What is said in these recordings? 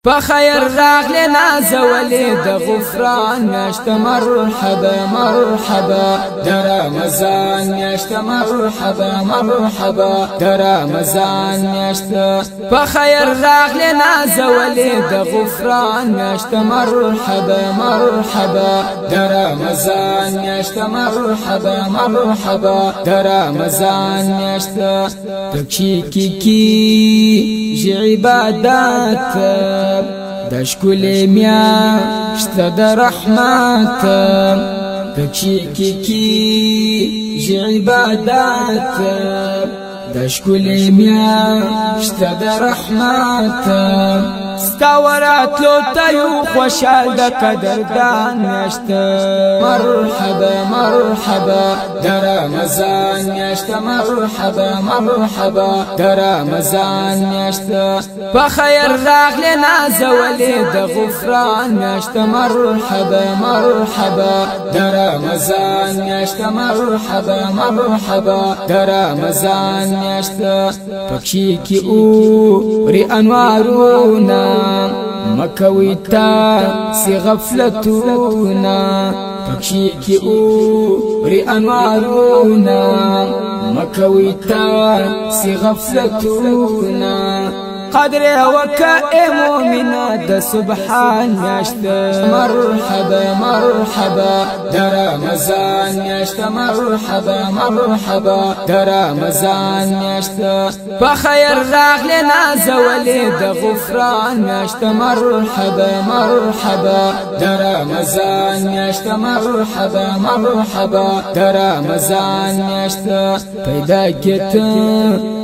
فخير راغلي نازولي د غفران میاشت مرحبا مرحبا در رمضان میاشت مرحبا مرحبا در رمضان میاشت فخير راغلي نازولي د غفران میاشت مرحبا مرحبا در رمضان میاشت مرحبا مرحبا در رمضان میاشت پکشي کی عبادات دشکل میاشت در رحمت پکشي کی عبادات دشکل میاشت در رحمت ستورات لو تیو خوشال دا قدردان میاشت مرحبا مرحبا در رمضان میاشت مرحبا مرحبا در رمضان میاشت فخير راغلي نازولي د غفران میاشت مرحبا مرحبا در رمضان میاشت مرحبا مرحبا در رمضان میاشت پکشي کی اوری انوارونا مکوی تا سی غفلتونا پکشي کی اوری انوارونا مکوی تا سی غفلتونا قدر وكا مؤمنا د سبحان میاشت مرحبا مرحبا در رمضان میاشت مرحبا مرحبا در رمضان میاشت فخير راغلي نازولي د غفران میاشت مرحبا مرحبا در رمضان میاشت مرحبا مرحبا در رمضان میاشت پیدا کت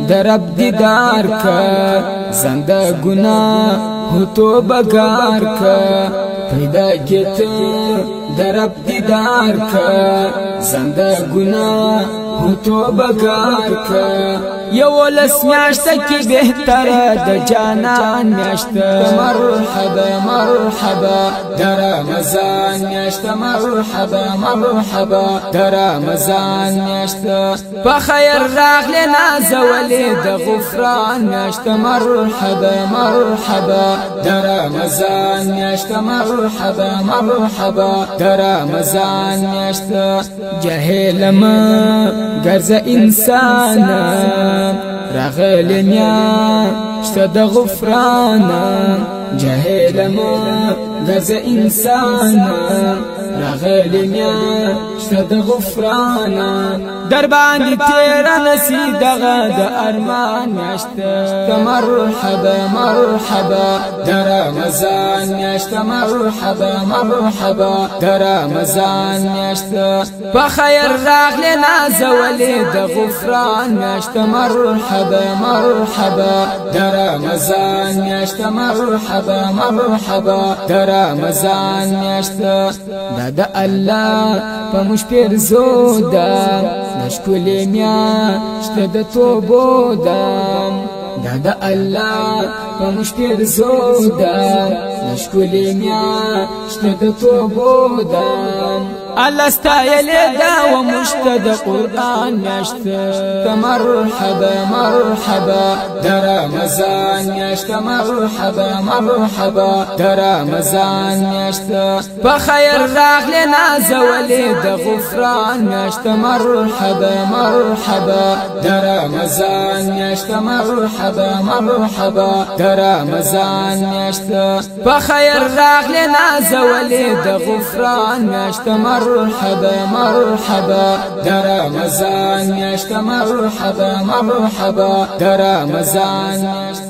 در رب دیدار کا زنده گناه تو بگار کا پیدا کت در رب دیدار کا زنده گناه تو بگار کا یو لس میاشت کی بهتر د جانان میاشت مرحبا مرحبا در رمضان میاشت مرحبا مرحبا در رمضان میاشت فخير راغلي نازولي د غفران میاشت مرحبا مرحبا در رمضان میاشت مرحبا مرحبا در رمضان میاشت جاهل ما گرز انسان راغلي میاشت د غفران جاهل ما گرز انسان راغلي میاشت د غفران در باندې تیر نسی دغه د ارمان میاشت مرحبا مرحبا در رمضان میاشت مرحبا مرحبا در رمضان میاشت فخير راغلي نازولي د غفران میاشت مرحبا مرحبا در رمضان میاشت مرحبا مرحبا در رمضان میاشت د الله په مش پیر زودا دشکل میاشت د توبو دا الله په مش پیر زودا دشکل میاشت د توبو الله استایل دا و مشتد قرآن میاشت مرحبا مرحبا در رمضان میاشت مرحبا مرحبا در رمضان میاشت فخير راغلي نازولي د غفران میاشت مرحبا مرحبا در رمضان میاشت مرحبا مرحبا در رمضان میاشت فخير راغلي نازولي د غفران میاشت مرحبا مرحبا در رمضان میاشت مرحبا مرحبا در رمضان میاشت